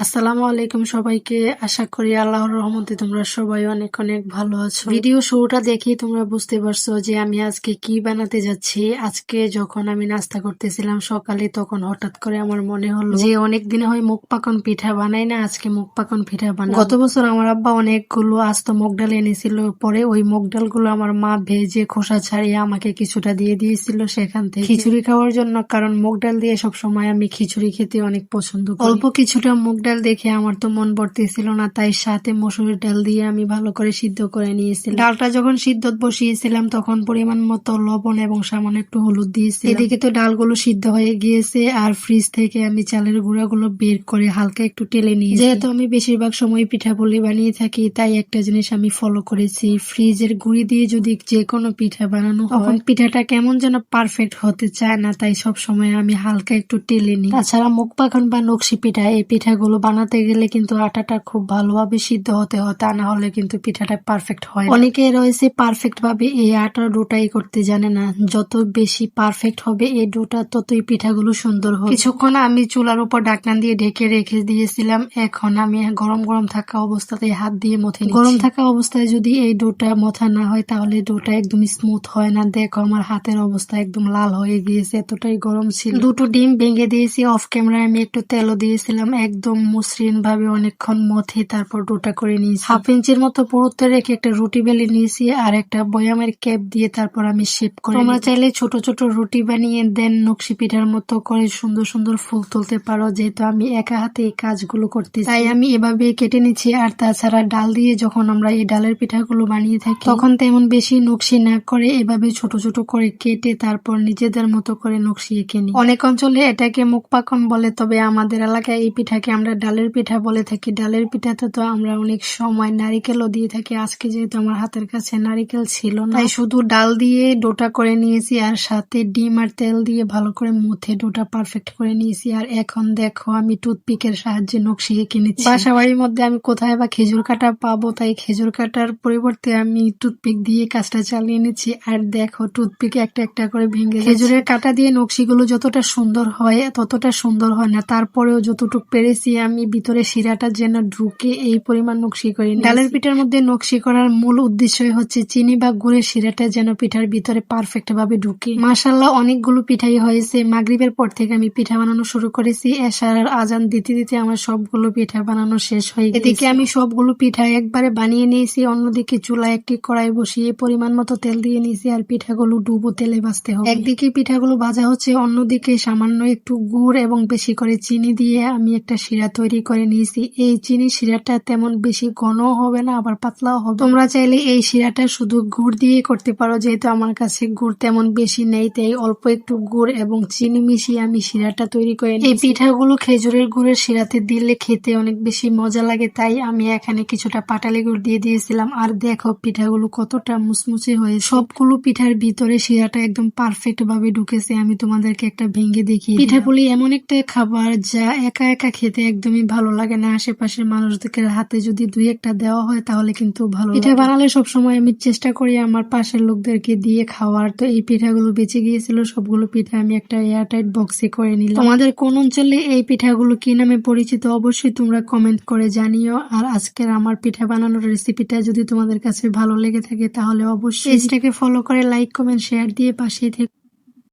আসসালামু আলাইকুম সবাইকে। আশা করি আল্লাহর রহমতে তোমরা সবাই অনেক অনেক ভালো আছো। ভিডিও শুরুটা দেখেই তোমরা বুঝতে পারছো যে আমি আজকে কি বানাতে যাচ্ছি। আজকে যখন আমি নাস্তা করতেছিলাম সকালে, তখন হঠাৎ করে আমার মনে হলো যে অনেক দিন হয় মুগ পাকন পিঠা বানাই না, আজকে মুগ পাকন পিঠা বানাই। গত বছর আমার আব্বা অনেকগুলো আস্ত মুগ ডাল এনেছিল, পরে ওই মুগ ডালগুলো আমার মা ভেজে খোসা ছাড়িয়ে আমাকে কিছুটা দিয়ে দিয়েছিল সেখান থেকে খিচুড়ি খাওয়ার জন্য, কারণ মুগ ডাল দিয়ে সবসময় আমি খিচুড়ি খেতে অনেক পছন্দ করি। অল্প কিছুটা মুগ ডাল দেখে আমার তো মন ভরতেছিল না, তাই সাথে মসুরের ডাল দিয়ে আমি ভালো করে সিদ্ধ করে নিয়েছিলাম। ডালটা যখন সিদ্ধ বসিয়েছিলাম তখন পরিমাণ মতো লবণ এবং সামান্য একটু হলুদ দিয়েছিলাম। এদিকে তো ডালগুলো সিদ্ধ হয়ে গিয়েছে, আর ফ্রিজ থেকে আমি চালের গুঁড়াগুলো বের করে হালকা একটু টেলে নিয়েছি। যেহেতু আমি বেশিরভাগ সময় পিঠাপুলি বানিয়ে থাকি, তাই একটা জিনিস আমি ফলো করেছি, ফ্রিজের গুঁড়ি দিয়ে যদি যে কোনো পিঠা বানানো হয় তখন পিঠাটা কেমন যেন পারফেক্ট হতে চায় না, তাই সব সময় আমি হালকা একটু টেলে নিই। তাছাড়া মুগ পাকন বা নকশি পিঠা, এই পিঠাগুলো বানাতে গেলে কিন্তু আটাটা খুব ভালোভাবে সিদ্ধ হতে হয়, তা না হলে কিন্তু পিঠাটা পারফেক্ট হয় না। অনেকে রয়েছে পারফেক্ট ভাবে এই আটার ডোটাই করতে জানে না, যত বেশি পারফেক্ট হবে এই ডোটা ততই পিঠাগুলো সুন্দর হবে। কিছুক্ষণ আমি চুলার উপর ঢাকনা দিয়ে ঢেকে রেখে দিয়েছিলাম। এখন আমি গরম গরম থাকা অবস্থাতে হাত দিয়ে মথে নিচ্ছি। গরম থাকা অবস্থায় যদি এই ডোটা মথা না হয় তাহলে ডোটা একদম স্মুথ হয় না। দেখো আমার হাতের অবস্থা একদম লাল হয়ে গিয়েছে, এতটাই গরম ছিল। দুটো ডিম ভেঙে দিয়েছি, অফ ক্যামেরায় আমি একটু তেলও দিয়েছিলাম। একদম মসৃণ ভাবে অনেকক্ষণ মথে তারপর ডোটা করে নিয়েছি। 1/2 ইঞ্চির মতো পুরুত্ব রেখে একটা রুটি বেলে নিয়েছি, আর একটা বয়ামের ক্যাপ দিয়ে তারপর আমি শেপ করে। তোমরা চাইলে ছোট ছোট রুটি বানিয়ে দেন নকশি পিঠার মতো করে সুন্দর সুন্দর ফুল তুলতে পারো। যেহেতু আমি একা হাতে এই কাজগুলো করতে, তাই আমি এভাবে কেটে নিচ্ছি। আর তাছাড়া ডাল দিয়ে যখন আমরা এই ডালের পিঠাগুলো বানিয়ে থাকি তখন তেমন বেশি নকশি না করে এভাবে ছোট ছোট করে কেটে তারপর নিজেদের মতো করে নকশি এঁকে নিই। অনেক অঞ্চলে এটাকে মুগ পাকন বলে, তবে আমাদের এলাকায় এই পিঠাকে আমরা ডালের পিঠা বলে থাকি। ডালের পিঠাতে তো আমরা অনেক সময় নারিকেলও দিয়ে থাকি। আজকে যেহেতু আমার হাতের কাছে নারিকেল ছিল না, তাই শুধু ডাল দিয়ে ডোটা করে নিয়েছি, আর সাথে ডিম আর তেল দিয়ে ভালো করে মুথে ডোটা পারফেক্ট করে নিয়েছি। আর এখন দেখো আমি টুথপিকের সাহায্যে নকশি এঁকে নিচ্ছি। বাসা বাড়ির মধ্যে আমি কোথায় বা খেজুর কাটা পাবো, তাই খেজুর কাটার পরিবর্তে আমি টুথপিক দিয়ে কাজটা চালিয়ে নিচ্ছি। আর দেখো টুথপিকে একটা একটা করে ভেঙে, খেজুরের কাটা দিয়ে নকশিগুলো যতটা সুন্দর হয় ততটা সুন্দর হয় না, তারপরেও যতটুকু পেরেছি আমি ভিতরে শিরাটা যেন ঢুকে এই পরিমাণ নকশি করি। ডালের পিঠার মধ্যে নকশি করার মূল উদ্দেশ্যই হচ্ছে চিনি বা গুড়ের শিরাটা যেন পিঠার ভিতরে পারফেক্ট ভাবে ঢুকে। মাশাআল্লাহ অনেকগুলো পিঠাই হয়েছে। মাগরিবের পর থেকে আমি পিঠা বানানো শুরু করেছি, এশার আজান দিতে দিতে আমার সবগুলো পিঠা বানানো শেষ হয়ে গেছে। এদিকে আমি সবগুলো পিঠা একবারে বানিয়ে নিয়েছি, অন্যদিকে চুলায় একটি কড়াই বসিয়ে পরিমাণ মতো তেল দিয়ে নিয়েছি, আর পিঠাগুলো ডুবো তেলে ভাজতে হবে। একদিকে পিঠাগুলো ভাজা হচ্ছে, অন্যদিকে সামান্য একটু গুড় এবং বেশি করে চিনি দিয়ে আমি একটা শিরা তৈরি করে নিয়েছি। এই চিনি শিরাটা তেমন বেশি ঘনও হবে না আবার পাতলাও হবে। তোমরা চাইলে এই শিরাটা শুধু গুড় দিয়ে করতে পারো, যেহেতু আমার কাছে গুড় তেমন বেশি নেই, তাই অল্প একটু গুড় এবং চিনি মিশিয়ে আমি শিরাটা তৈরি করে নিয়েছি। এই পিঠাগুলো খেজুরের গুড়ের শিরাতে দিলে খেতে অনেক বেশি মজা লাগে, তাই আমি এখানে কিছুটা পাটালি গুড় দিয়ে দিয়েছিলাম। আর দেখো পিঠাগুলো কতটা মুচমুচে হয়ে, সবগুলো পিঠার ভিতরে শিরাটা একদম পারফেক্ট ভাবে ঢুকেছে। আমি তোমাদেরকে একটা ভেঙে দেখি। পিঠাপুলি এমন একটা খাবার যা একা একা খেতে একদমই ভালো লাগে না, আশেপাশের মানুষদের হাতে যদি 2-1টা দেওয়া হয় তাহলে কিন্তু ভালো। পিঠা বানালে সবসময় আমি চেষ্টা করি আমার পাশের লোকদেরকে দিয়ে খাওয়ার। তো এই পিঠাগুলো বেঁচে গিয়েছিল, সবগুলো পিঠা আমি একটা এয়ারটাইট বক্সে করে নিলাম। তোমাদের কোন অঞ্চলে এই পিঠাগুলো কি নামে পরিচিত অবশ্যই তোমরা কমেন্ট করে জানিও। আর আজকের আমার পিঠা বানানোর রেসিপিটা যদি তোমাদের কাছে ভালো লেগে থাকে তাহলে অবশ্যই পেজটাকে ফলো করে লাইক কমেন্ট শেয়ার দিয়ে পাশে থেকে